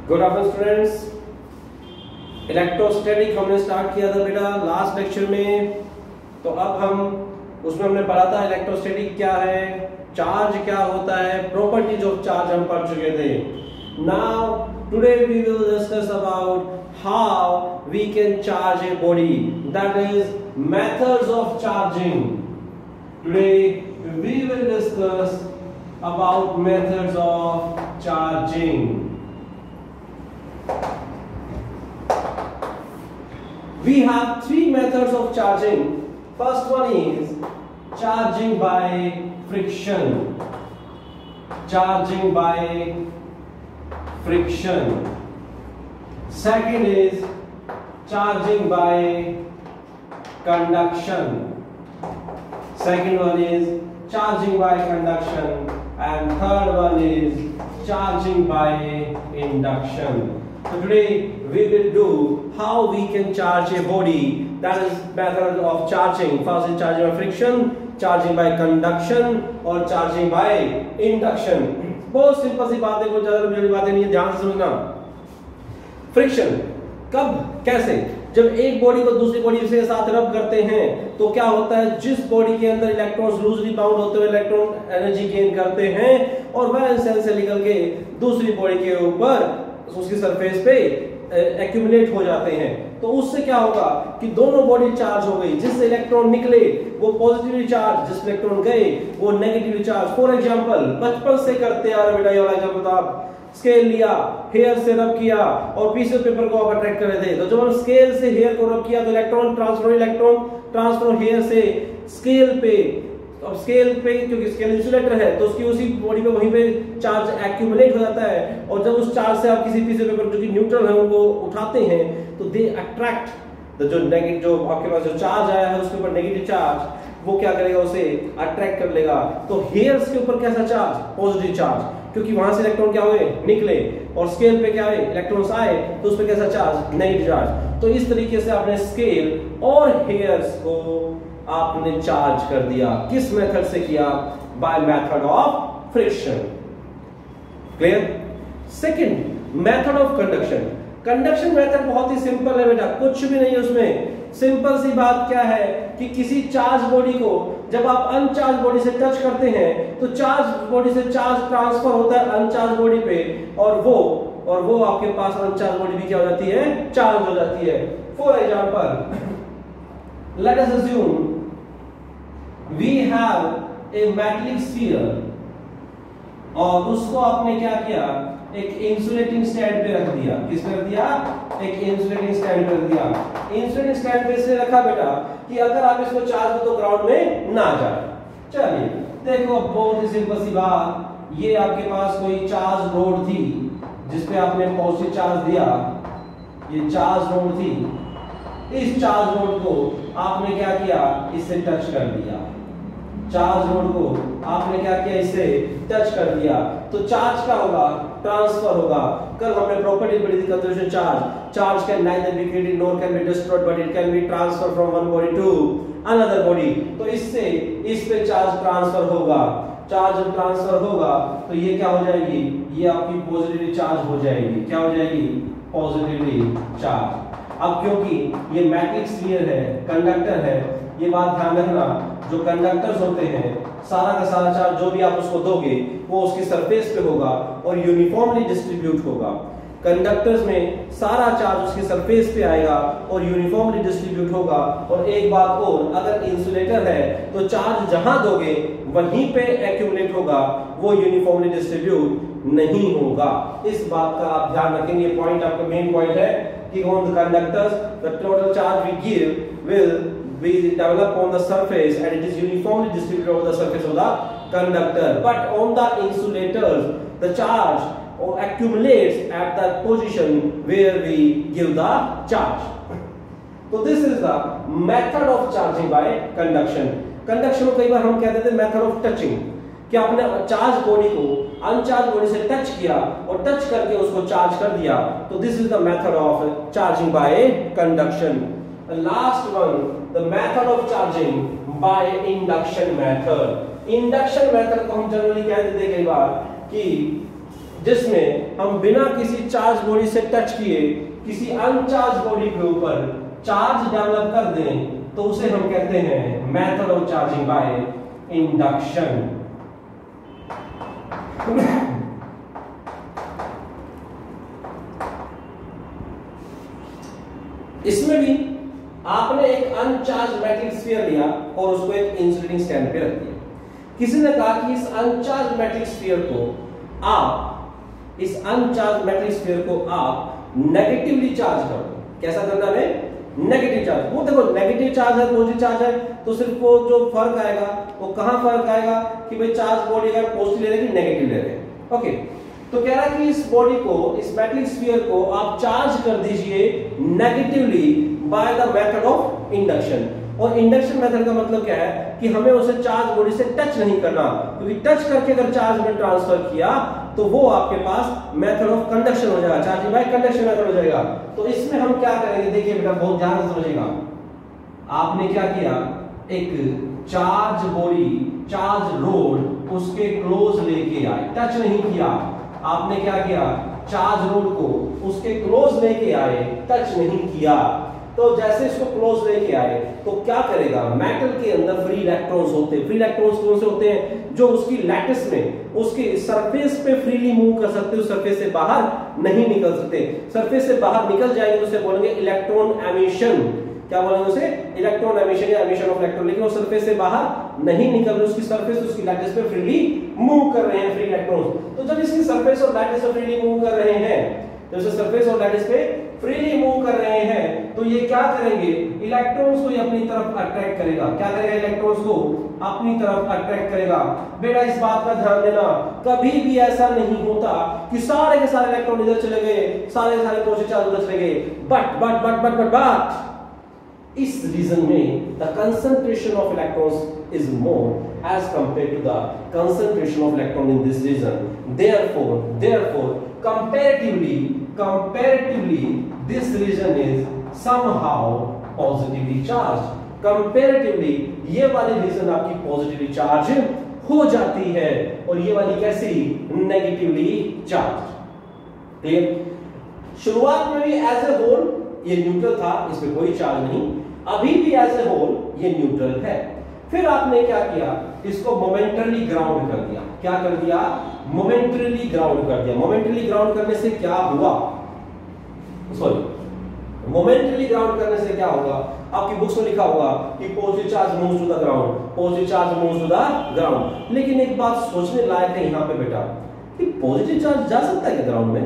Good afternoon students. Electrostatic हमने start किया था बेटा लास्ट लेक्चर में। तो अब हम उसमें हमने पढ़ा था इलेक्ट्रोस्टैटिक क्या है, चार्ज क्या होता है, प्रॉपर्टीज ऑफ चार्ज हम पढ़ चुके थे। Now today we will discuss about how we can charge a body, that is methods of charging. Today we will discuss about methods of charging. We have three methods of charging. First one is charging by friction. Charging by friction. Second is charging by conduction. Second one is charging by conduction. And third one is charging by induction. So today we will do how we can charge a body. That is method of charging. First is charging by friction, charging by conduction और charging by induction. बहुत simple सी बात है, कोई ज्यादा बड़ी बातें नहीं है, ध्यान से समझना। फ्रिक्शन कब कैसे, जब एक बॉडी को दूसरी बॉडी से साथ रब करते हैं तो क्या होता है, जिस बॉडी के अंदर इलेक्ट्रॉन्स लूजली बाउंड होते हुए इलेक्ट्रॉन एनर्जी गेन करते हैं और वह सेल से निकल के दूसरी बॉडी के ऊपर उसकी सरफेस पे एक्यूमुलेट हो जाते हैं। तो उससे क्या होगा कि दोनों बॉडी चार्ज हो गई। जिससे इलेक्ट्रॉन निकले वो पॉजिटिवली चार्ज, जिस इलेक्ट्रॉन गए वो नेगेटिवली चार्ज। फॉर एग्जांपल बचपन से करते आ रहे बेटा ये वाला एग्जांपल, तो आप स्केल लिया, हेयर से रब किया और पीस ऑफ पेपर को आप अट्रैक्ट कर रहे थे। तो जब हम स्केल से हेयर को रब किया तो इलेक्ट्रॉन ट्रांसफर हेयर से स्केल पे, अब स्केल पे क्योंकि स्केल इंसुलेटर है तो उसकी उसी बॉडी में वहीं पे चार्ज एक्यूमुलेट हो जाता है। और जब उस चार्ज से आप किसी पीस ऑफ पेपर जो कि न्यूट्रल है उनको उठाते हैं तो दे अट्रैक्ट जो नेगेटिव, जो आपके पास जो चार्ज आया है उसके ऊपर नेगेटिव चार्ज, वो क्या करेगा, उसे अट्रैक्ट कर लेगा। तो हेयर्स के ऊपर कैसा चार्ज, पॉजिटिव चार्ज, क्योंकि वहां से इलेक्ट्रॉन क्या हुए, निकले, और स्केल पे क्या हुए, इलेक्ट्रॉन्स आए, तो उस पे कैसा चार्ज, नेगेटिव चार्ज। तो इस तरीके से आपने स्केल और हेयर्स को आपने चार्ज कर दिया। किस मेथड से किया, by method of friction. Clear. Second method of conduction. Conduction method बहुत ही सिंपल है बेटा, कुछ भी नहीं है उसमें। सिंपल सी बात क्या है कि किसी चार्ज बॉडी को जब आप अनचार्ज बॉडी से टच करते हैं तो चार्ज बॉडी से चार्ज ट्रांसफर होता है अनचार्ज बॉडी पे, और वो आपके पास अनचार्ज बॉडी भी क्या हो जाती है, चार्ज हो जाती है। For example let us assume we have a metallic sphere और उसको आपने क्या किया, एक इंसुलेटिंग स्टैंड पे रख दिया। किस पे रख दिया, एक इंसुलेटिंग स्टैंड पे रख दिया। इंसुलेटिंग स्टैंड पे इसलिए रखा बेटा कि अगर आप इसको चार्ज दो तो ग्राउंड में ना जाए। चलिए देखो बहुत ही सिंपल सी बात, ये आपके पास कोई चार्ज रोड थी जिसपे आपने पॉजिटिव चार्ज दिया, ये चार्ज रोड थी। इस चार्ज रोड को आपने क्या किया, इससे टच कर दिया। चार्ज रोड को आपने क्या किया, इससे टच कर दिया तो चार्ज क्या होगा, ट्रांसफर होगा। कल हमने प्रॉपर्टी पढ़ी थी conservation charge. Charge can neither be created nor can be destroyed but it can be transfer from one body to another body. तो इससे इस पे चार्ज ट्रांसफर होगा। चार्ज ट्रांसफर होगा तो ये क्या हो जाएगी, ये आपकी पॉजिटिवली चार्ज हो जाएगी। क्या हो जाएगी, पॉजिटिवली चार्ज। अब क्योंकि ये मैट्रिक्स स्फीयर है, कंडक्टर है, ये बात ध्यान रखना, जो कंडक्टर्स होते हैं सारा का सारा चार्ज जो भी आप उसको दोगे वो उसकी सरफेस पे होगा और यूनिफॉर्मली डिस्ट्रीब्यूट होगा। कंडक्टर्स में सारा चार्ज उसकी सरफेस पे आएगा और यूनिफॉर्मली डिस्ट्रीब्यूट होगा। और एक बात और, अगर इंसुलेटर है तो चार्ज जहां दोगे वहीं पे एक्यूमुलेट होगा, वो यूनिफॉर्मली डिस्ट्रीब्यूट नहीं होगा। इस बात का आप ध्यान रखेंगे। ये पॉइंट आपका मेन पॉइंट है कि on the conductors the total charge we give will be developed on the surface and it is uniformly distributed over the surface of the conductor, but on the insulators the charge accumulates at the position where we give the charge. So this is the method of charging by conduction. Conduction को कई बार हम कहते थे method of touching, कि आपने charge body को uncharged body से touch किया और टच करके उसको चार्ज कर दिया। तो this is the method of charging by conduction. Last one, the method of charging by induction method. Induction method को हम जनरली कह देते कई बार कि जिसमें हम बिना किसी चार्ज बॉडी से टच किए किसी अनचार्ज बॉडी के ऊपर चार्ज डेवलप कर दें तो उसे हम कहते हैं method of charging by induction. इसमें भी आपने एक अनचार्ज मेटलिक स्फीयर लिया और उसको एक इंसुलेटिंग स्टैंड पे रख दिया। किसी ने कहा कि इस अनचार्ज मेटलिक स्फीयर को आप नेगेटिवली चार्ज कर दो। कैसा करना है? Negative charge. वो देखो नेगेटिव चार्ज है पॉजिटिव चार्ज है तो सिर्फ वो जो फर्क आएगा वो कहां फर्क आएगा कि भाई चार्ज बॉडी अगर पॉजिटिव ले रहे हैं कि नेगेटिव ले रहे हैं। ओके, तो कह रहा है कि इस बॉडी को, इस मेटलिक स्फीयर को आप चार्ज कर दीजिए negatively by the method of induction. और इंडक्शन मेथड का मतलब क्या है कि हमें उसे चार्ज बॉडी से टच नहीं करना, क्योंकि टच करके अगर चार्ज में ट्रांसफर किया तो वो आपके पास मेथड ऑफ कंडक्शन हो जाएगा, चार्जिंग बाय कंडक्शन मेथड हो जाएगा। तो इसमें हम क्या करेंगे, देखिए बेटा बहुत ध्यान से समझिएगा। आपने क्या किया, एक चार्ज बॉडी, चार्ज रोड उसके क्लोज लेके आए, टच नहीं किया। आपने क्या किया, चार्ज रोड को उसके क्लोज लेके आए, टच नहीं किया। तो जैसे इसको क्लोज लेके आए तो क्या करेगा, मेटल के अंदर फ्री इलेक्ट्रॉन्स होते हैं। फ्री इलेक्ट्रॉन्स कौन से होते हैं? जो उसकी लैटिस में, उसके सरफेस पे फ्रीली मूव कर सकते हो, सरफेस से बाहर नहीं निकल सकते। सरफेस से बाहर निकल जाएंगे तो उसे बोलेंगे इलेक्ट्रॉन एमिशन। क्या बोलेंगे उसे? इलेक्ट्रॉन एमिशन या एमिशन ऑफ इलेक्ट्रॉन। लेकिन वो सरफेस से बाहर नहीं निकल रहे, उसकी सरफेस, उसकी लैटिस पे फ्रीली मूव कर रहे हैं फ्री इलेक्ट्रॉन्स। तो जब इसकी सरफेस और लैटिस पे फ्रीली मूव कर रहे हैं, जैसे सरफेस और लैटिस पे फ्रीली मूव कर रहे हैं, तो ये क्या करेंगे, इलेक्ट्रॉन्स को ये अपनी तरफ अट्रैक्ट करेगा। क्या करेगा? इलेक्ट्रॉन्स को अपनी तरफ अट्रैक्ट करेगा। बेटा इस बात का ध्यान देना, कभी भी ऐसा नहीं होता कि सारे के सारे इलेक्ट्रॉन इधर चले गए, सारे के सारे पॉजिटिव चार्ज उधर चले गए। बट इस रीजन में the concentration of electrons is more as compare to the concentration of electron in this region. Therefore, comparatively this region is somehow positively charged. Comparatively ये वाली रीजन आपकी पॉजिटिवली चार्ज हो जाती है और ये वाली कैसी, नेगेटिवली चार्ज। क्लियर? शुरुआत में भी एज ए होल ये न्यूट्रल था, इसमें कोई चार्ज नहीं। अभी भी एज ए होल ये न्यूट्रल है। फिर आपने क्या किया, इसको मोमेंटरली ग्राउंड कर दिया। क्या कर दिया? मोमेंटरली ग्राउंड कर दिया। मोमेंटरली ग्राउंड करने से क्या हुआ, मोमेंटरली ग्राउंड करने से क्या होगा, आपकी बुक्स में लिखा होगा कि positive charge moves to the ground, positive charge moves to the ground. लेकिन एक बात सोचने लायक है यहाँ पे बेटा कि पॉजिटिव चार्ज जा सकता है क्या ग्राउंड में?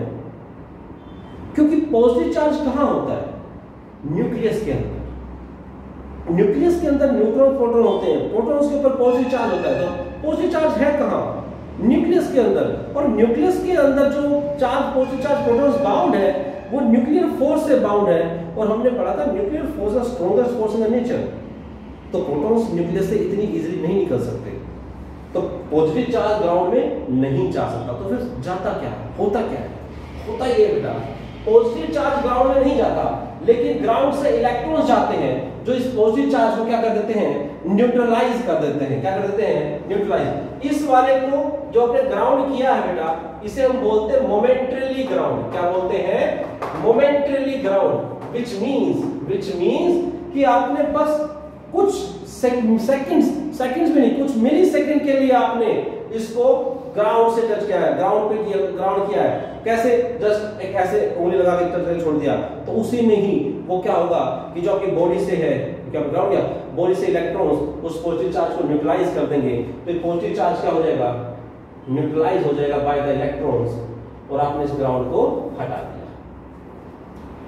क्योंकि पॉजिटिव चार्ज कहां होता है? न्यूक्लियस के अंदर। न्यूक्लियस के अंदर न्यूट्रॉन प्रोटॉन होते हैं, प्रोटॉन्स के ऊपर पॉजिटिव चार्ज होता है। तो पॉजिटिव चार्ज है कहां? न्यूक्लियस के अंदर। और न्यूक्लियस के अंदर जो charge, positive charge protons bound है वो न्यूक्लियर फोर्स से बाउंड है। और हमने पढ़ा था nuclear force is strongest force in the nature. तो प्रोटॉन्स न्यूक्लियस से इतनी इजीली नहीं निकल सकते, तो पॉजिटिव चार्ज ग्राउंड में नहीं जा सकता। तो फिर जाता क्या है, होता क्या है? होता ये बेटा, पॉजिटिव चार्ज ग्राउंड में नहीं जाता, लेकिन ग्राउंड से इलेक्ट्रॉन्स जाते हैं जो इस पॉजिटिव चार्ज को क्या कर देते हैं, न्यूट्रलाइज कर देते हैं। क्या कर देते हैं? न्यूट्रलाइज। इस वाले को जो आपने ग्राउंड किया है बेटा, इसे हम बोलते हैं मोमेंटरीली ग्राउंड। क्या बोलते हैं? Momentarily ground. which means कि आपने बस कुछ सेकंड्स भी नहीं, कुछ मिली सेकंड के लिए आपने इसको ग्राउंड से टच किया है, ग्राउंड किया है। कैसे? जस्ट एक ऐसे उंगली लगा के टच करके छोड़ दिया, तो उसी में ही वो क्या होगा कि जो आपकी बॉडी से है, क्या ग्राउंड किया, बॉडी से इलेक्ट्रॉन्स उस पॉजिटिव चार्ज को न्यूट्रलाइज कर देंगे। तो पॉजिटिव चार्ज क्या हो जाएगा? न्यूट्रलाइज हो जाएगा बाय द इलेक्ट्रॉन्स, और आपने इस ग्राउंड को हटा दिया।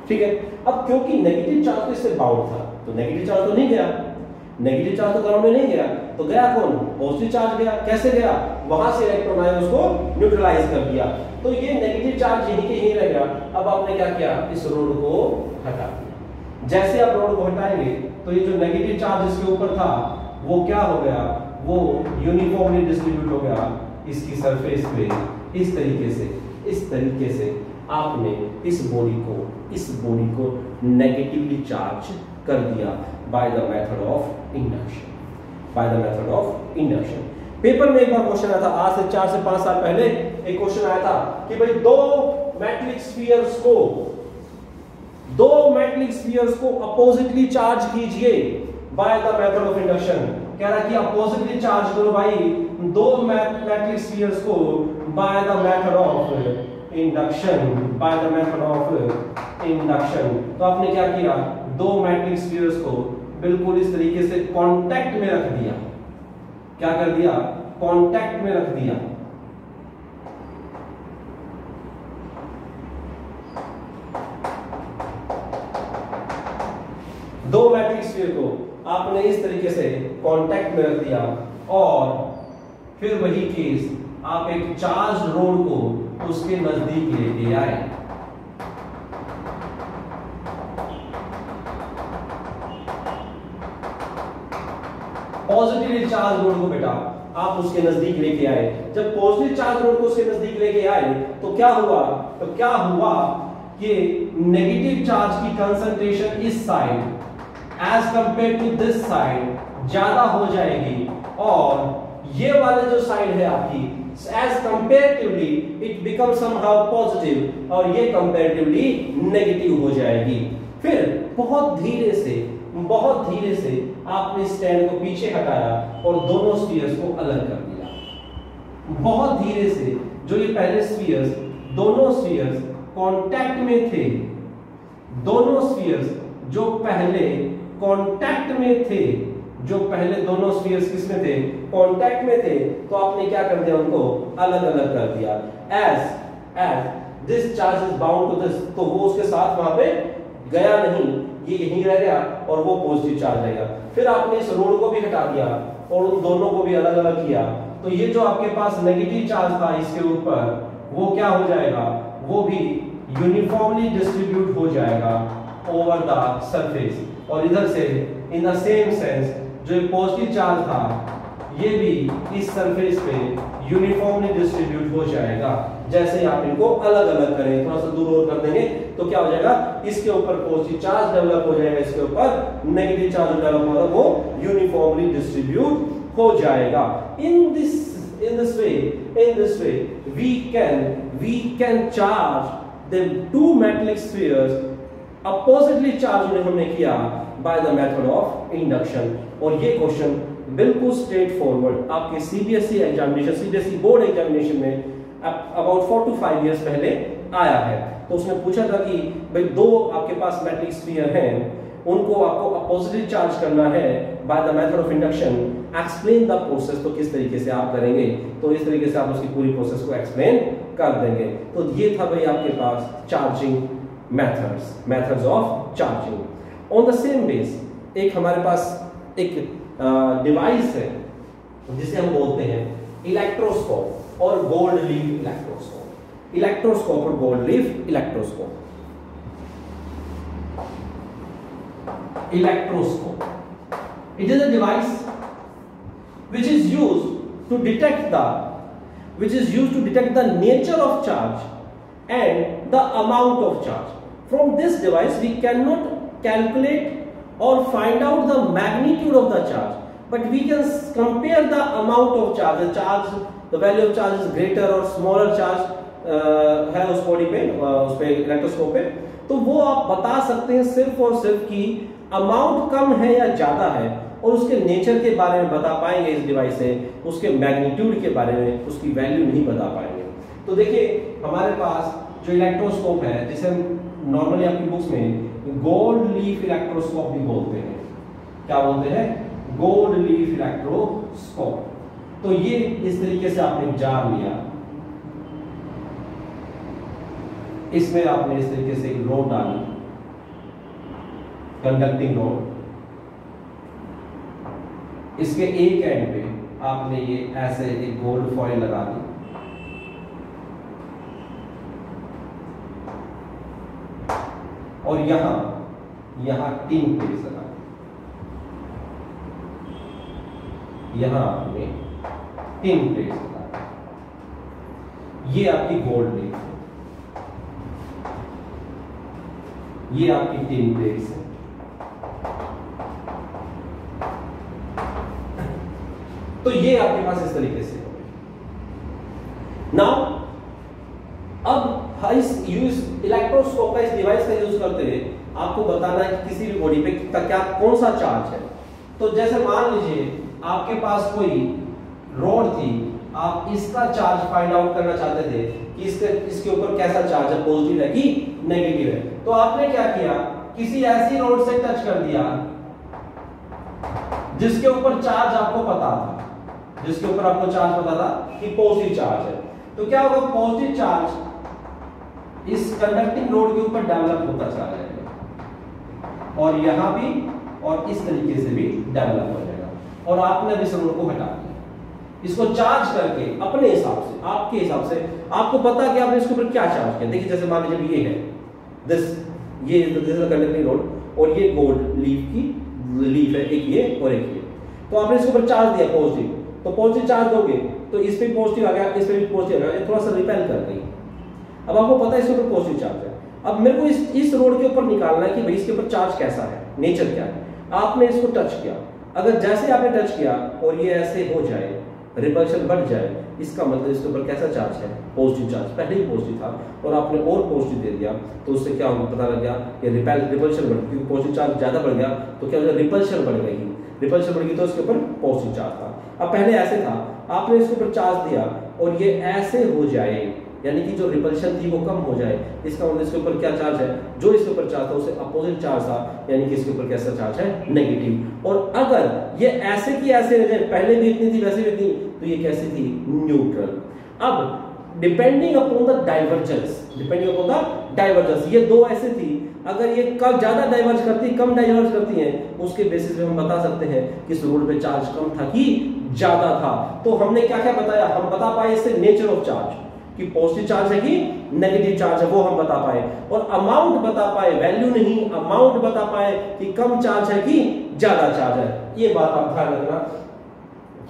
ठीक है। अब क्योंकि नेगेटिव चार्ज तो इससे बाउंड था, तो नेगेटिव चार्ज तो नहीं गया, नेगेटिव चार्ज तो ग्राउंड में नहीं गया, तो गया कौन? पॉजिटिव चार्ज गया। कैसे गया? वहां से इलेक्ट्रॉन आए, उसको न्यूट्रलाइज कर दिया। तो ये नेगेटिव चार्ज यहीं के यहीं रह गया। अब आपने क्या किया? इस रोड को हटा दिया। जैसे आप रोड को हटाएंगे तो ये जो नेगेटिव चार्ज इसके ऊपर था वो क्या हो गया? वो यूनिफॉर्मली डिस्ट्रीब्यूट हो गया इसकी सरफेस पे। इस तरीके से आपने इस बॉडी को नेगेटिवली चार्ज कर दिया by the method of induction. Paper में एक बार क्वेश्चन आया था, आज से 4 से 5 साल पहले एक क्वेश्चन आया था कि भाई दो मेटलिक स्फीयर्स को अपोजिटली चार्ज कीजिए by the method of induction. कह रहा है कि अपोजिटली चार्ज करो भाई दो मेटलिक स्फीयर्स को by the method of induction. तो आपने क्या किया, दो मेटलिक स्फीयर्स को बिल्कुल इस तरीके से कांटेक्ट में रख दिया। क्या कर दिया, कांटेक्ट में रख दिया। दो मैट्रिक स्फीयर को आपने इस तरीके से कांटेक्ट में रख दिया और फिर वही केस आप एक चार्ज रोड को उसके नजदीक लेके आए। पॉजिटिवली चार्ज रोड को बेटा आप उसके नजदीक लेके आए। जब पॉजिटिव चार्ज रोड को उसके नजदीक लेके आए तो क्या हुआ कि नेगेटिव चार्ज की कंसंट्रेशन इस side as compare to this side ज्यादा हो जाएगी और ये वाले जो साइड है आपकी as comparatively it become somehow positive और ये कंपेरेटिवली नेगेटिव हो जाएगी। फिर बहुत धीरे से आपने स्टैंड को पीछे हटाया और दोनों स्फीयर्स को अलग कर दिया। बहुत धीरे से जो ये पहले स्फीयर्स, दोनों स्फीयर्स कांटेक्ट में थे, दोनों स्फीयर्स जो पहले कांटेक्ट में थे, जो पहले दोनों स्फीयर्स किसमें थे, कांटेक्ट में थे, तो आपने क्या कर दिया, उनको अलग अलग कर दिया। As this charge is bound to this, तो वो उसके साथ वहां पे गया नहीं, ये यहीं रह गया और वो पॉजिटिव चार्ज रहेगा। फिर आपने इस रोड को भी हटा दिया और उन दोनों को भी अलग अलग किया, तो ये जो आपके पास नेगेटिव चार्ज था इसके ऊपर वो क्या हो जाएगा, वो भी यूनिफॉर्मली डिस्ट्रीब्यूट हो जाएगा ओवर द सरफेस। और इधर से इन द सेम सेंस जो पॉजिटिव चार्ज था ये भी इस सरफेस पे यूनिफॉर्मली डिस्ट्रीब्यूट हो जाएगा। जैसे आप इनको अलग अलग करें, थोड़ा सा दूर और कर देंगे तो क्या हो जाएगा, इसके ऊपर पॉजिटिव चार्ज डेवलप हो जाएगा, इसके ऊपर नेगेटिव चार्ज डेवलप होगा, वो यूनिफॉर्मली डिस्ट्रीब्यूट हो जाएगा। In this way we can charge the two metallic spheres oppositely charged हमने किया by the method of induction। और ये क्वेश्चन बिल्कुल स्ट्रेट फॉरवर्ड आपके CBSE examination, CBSE board examination में अबाउट 4 to 5 इयर्स पहले आया है। तो उसने पूछा था कि भाई दो आपके पास मेटलिक स्फीयर हैं, उनको आपको अपोजिटली चार्ज करना है by the method of induction, explain the process. तो किस तरीके से आप करेंगे, तो इस तरीके से आप उसकी पूरी प्रोसेस को एक्सप्लेन कर देंगे। तो ये था भाई आपके पास charging methods of charging. On the same base एक हमारे पास एक डिवाइस है जिसे हम बोलते हैं इलेक्ट्रोस्कोप और गोल्ड लीफ इलेक्ट्रोस्कोप। इलेक्ट्रोस्कोप और gold leaf electroscope. Electroscope, it is a device which is used to detect the nature of charge and the amount of charge. From this device we cannot calculate or find out the magnitude of the charge, but we can compare the amount of charge, the value of charge is greater or smaller charge है उस body पे, उस पे electroscope पे, तो वो आप बता सकते हैं सिर्फ और सिर्फ कि अमाउंट कम है या ज्यादा है, और उसके नेचर के बारे में बता पाएंगे इस डिवाइस से, उसके मैग्नीट्यूड के बारे में उसकी वैल्यू नहीं बता पाएंगे। तो देखिए हमारे पास जो इलेक्ट्रोस्कोप है, जिसे हम नॉर्मली आपकी बुक्स में गोल्ड लीफ इलेक्ट्रोस्कोप भी बोलते हैं। क्या बोलते हैं? Gold leaf electroscope. तो ये इस तरीके से आपने जार लिया, इसमें आपने इस तरीके से एक रोड डाली, कंडक्टिंग रोड, इसके एक एंड पे आपने ये ऐसे एक गोल्ड फॉइल लगा दी, और यहां टिन प्लेट्स लगा दी, यहां आपने टिन प्लेट्स लगा दी। ये आपकी गोल्ड लीफ है, ये आपकी टिन प्लेट्स है। तो ये आपके पास इस तरीके से। नाउ इस इलेक्ट्रोस्कोप का, इस डिवाइस का यूज करते हुए आपको बताना है कि किसी भी बॉडी पे क्या कौन सा चार्ज है। तो जैसे मान लीजिए आपके पास कोई रॉड थी, आप इसका चार्ज फाइंड आउट करना चाहते थे कि इसके ऊपर कैसा चार्ज है, पॉजिटिव है कि नेगेटिव है। तो आपने क्या किया, किसी ऐसी रॉड से टच कर दिया जिसके ऊपर चार्ज आपको पता था, जिसके ऊपर आपको चार्ज पता था कि पॉजिटिव चार्ज है। तो क्या होगा, पॉजिटिव चार्ज इस कंडक्टिंग रोड के ऊपर डेवलप होता चला जाएगा और यहां भी और इस तरीके से भी डेवलप हो जाएगा। और आपने अभी रोड को हटा दिया, इसको चार्ज करके अपने हिसाब से, आपके हिसाब से आपको पता कि आपने इसके ऊपर क्या चार्ज किया। देखिए जैसे मान लीजिए ये है दिस इज कंडक्टिंग रोड और ये गोल्ड लीफ की लीफ है, एक ये और एक ये। तो आपने इसके ऊपर चार्ज दिया पॉजिटिव, तो पॉजिटिव चार्ज दोगे तो इस पे पॉजिटिव आ गया, इस पे भी पॉजिटिव आ गया, थोड़ा सा रिपेल कर गई। अब आपको पता है इसके ऊपर पॉजिटिव चार्ज है। अब मेरे को इस रोड के ऊपर निकालना है कि भाई इसके ऊपर चार्ज कैसा है, नेचर क्या है। आपने इसको टच किया, अगर जैसे आपने टच किया और ये ऐसे हो जाए, रिपल्शन बढ़ जाए, इसका मतलब इसके ऊपर कैसा चार्ज है, पॉजिटिव चार्ज। पहले ही पॉजिटिव था और आपने और पॉजिटिव दे दिया तो उससे क्या होगा, पता लग गया कि रिपल्शन बढ़, क्योंकि पॉजिटिव चार्ज ज्यादा बढ़ गया तो क्या हो गया, रिपल्शन बढ़ गई। रिपल्शन बढ़ गई तो इसके ऊपर पॉजिटिव चार्ज था। अब पहले ऐसे था, आपने इसके ऊपर चार्ज दिया और ये ऐसे हो जाए, यानी कि जो रिपल्शन थी वो कम हो जाए, इसका मतलब इसके ऊपर क्या चार्ज है, जो इसके ऊपर चार्ज था उससे अपोजिट चार्ज था, यानी कि इसके ऊपर कैसा चार्ज है, नेगेटिव। और अगर ये ऐसे की ऐसे रह जाए, पहले भी इतनी थी वैसे भी इतनी, तो ये कैसी थी, न्यूट्रल। अब depending upon the divergence, depending upon the divergence, ये दो ऐसे थी, अगर ये कम ज्यादा डाइवर्ज करती, कम डाइवर्ज करती हैं, उसके बेसिस पे हम बता सकते हैं कि इस रोड पे चार्ज कम था कि ज्यादा था। तो हमने क्या क्या बताया, हम बता पाए इससे नेचर ऑफ चार्ज कि पॉजिटिव चार्ज है कि नेगेटिव चार्ज है, वो हम बता पाए, और अमाउंट बता पाए, वैल्यू नहीं, अमाउंट बता पाए कि कम चार्ज है कि ज्यादा चार्ज है। ये बात आप ध्यान रखना।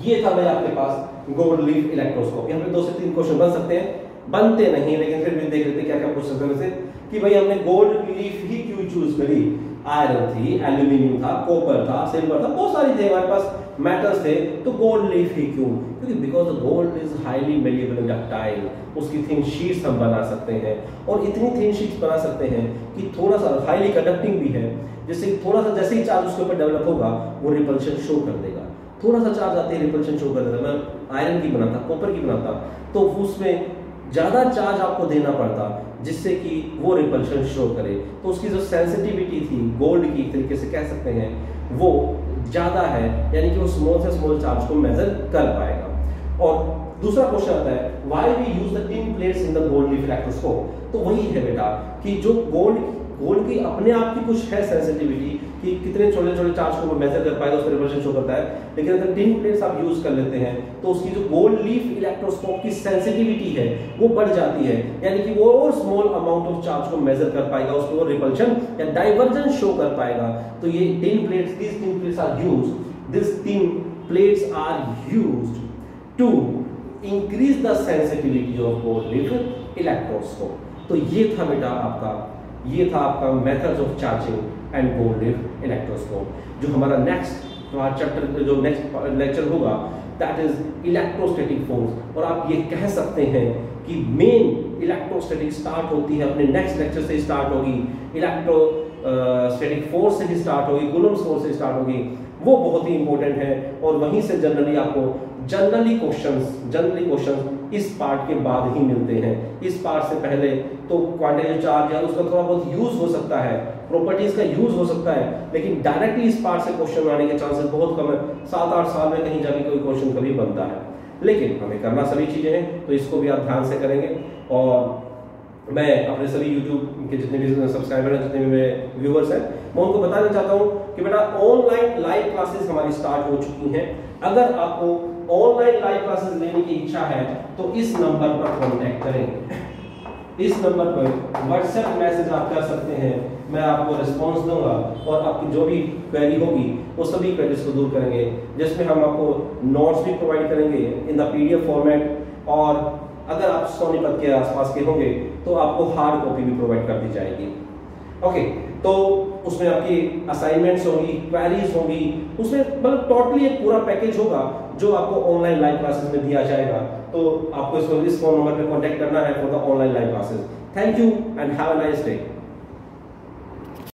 ये था भाई आपके पास गोल्ड लीफ इलेक्ट्रोस्कोप। यहाँ पे 2 से 3 क्वेश्चन बन सकते हैं, बनते नहीं लेकिन फिर भी देख लेते क्या क्या पूछ सकते हैं वैसे, कि भाई हमने गोल्ड लीफ ही क्यों चूज करी। आयरन थी, एल्यूमिनियम था, कॉपर था, सिल्वर था, बहुत सारी थे हमारे पास मेटल्स थे, तो गोल्ड लीफ ही क्यों, क्योंकि because the gold is highly malleable and ductile, उसकी थिन शीट्स हम बना सकते हैं और इतनी थिन शीट्स बना सकते हैं कि थोड़ा सा हाईली कंडक्टिंग भी है, जिससे थोड़ा सा जैसे ही चार्ज उसके ऊपर डेवलप होगा वो रिपल्शन शो कर देगा। थोड़ा सा चार्ज आते ही रिपल्शन शो कर देगा। मैं आयरन की बनाता, कॉपर की बनाता, तो उसमें ज्यादा चार्ज आपको देना पड़ता जिससे कि वो रिपल्शन शो करे। तो उसकी जो सेंसिटिविटी थी गोल्ड की, एक तरीके से कह सकते हैं, वो ज्यादा है, यानी कि वो स्मॉल से स्मॉल चार्ज को मेजर कर पाएगा। और दूसरा क्वेश्चन आता है, why we use the tin plates in the gold leaf electroscope. तो वही है बेटा कि जो गोल्ड की अपने आप की कुछ है सेंसिटिविटी कि कितने छोटे छोटे चार्ज को वो मेजर कर पाएगा, उस पर रिपल्शन शो करता है। लेकिन अगर टिन प्लेट्स आप यूज कर लेते हैं तो उसकी जो गोल्ड लीफ इलेक्ट्रोस्कोप की सेंसिटिविटी है वो बढ़ जाती है, यानी कि वो और स्मॉल अमाउंट ऑफ चार्ज को मेजर कर पाएगा, उसको वो रिपल्शन या डाइवर्जेंस शो कर पाएगा। तो ये tin plates, this tin plates are used, this tin plates are used to increase the sensitivity of gold leaf electroscope. तो ये था बेटा आपका methods of charging and gold leaf electroscope. जो हमारा नेक्स्ट चैप्टर, जो नेक्स्ट लेक्चर होगा, that is electrostatic force. और आप ये कह सकते हैं कि मेन इलेक्ट्रोस्टैटिक स्टार्ट होती है, अपने नेक्स्ट लेक्चर से स्टार्ट होगी, इलेक्ट्रोस्टैटिक फोर्स से ही स्टार्ट होगी, कूलम्ब्स फोर्स से स्टार्ट होगी। वो बहुत ही इंपॉर्टेंट है और वहीं से जनरली आपको जनरली क्वेश्चंस इस पार्ट के बाद ही मिलते हैं। इस पार्ट से पहले तो क्वांटिटेटिव चार्ज या उसका थोड़ा बहुत यूज हो सकता है, प्रॉपर्टीज का यूज हो सकता है, लेकिन डायरेक्टली इस पार्ट से क्वेश्चन आने के चांसेस बहुत कम है। 7-8 साल में कहीं जाके कोई क्वेश्चन कभी बनता है, लेकिन हमें करना सभी चीजें हैं, तो इसको भी आप ध्यान से करेंगे। और मैं अपने सभी YouTube के जितने भी सब्सक्राइबर हैं, जितने भी मेरे व्यूअर्स हैं, मैं उनको बताना चाहता हूं कि बेटा ऑनलाइन लाइव क्लासेस हमारी स्टार्ट हो चुकी हैं। अगर आपको ऑनलाइन लाइव क्लासेस लेने की इच्छा है तो इस नंबर पर कांटेक्ट करें। इस नंबर पर व्हाट्सएप मैसेज आप कर सकते हैं, मैं आपको रिस्पांस दूंगा और आपकी जो भी क्वेरी होगी वो सभी क्वेरीज को दूर करेंगे, जिसमें हम आपको नोट्स भी प्रोवाइड करेंगे इन द PDF फॉर्मेट। और अगर आप सोनीपत के आसपास के होंगे तो आपको हार्ड कॉपी भी प्रोवाइड कर दी जाएगी। ओके, तो उसमें आपकी असाइनमेंट्स होंगी, क्वेरीज होंगी, उसमें मतलब टोटली एक पूरा पैकेज होगा जो आपको ऑनलाइन लाइव क्लासेस में दिया जाएगा। तो आपको इस फोन नंबर पे कांटेक्ट करना है for the online live classes. Thank you and have a nice day.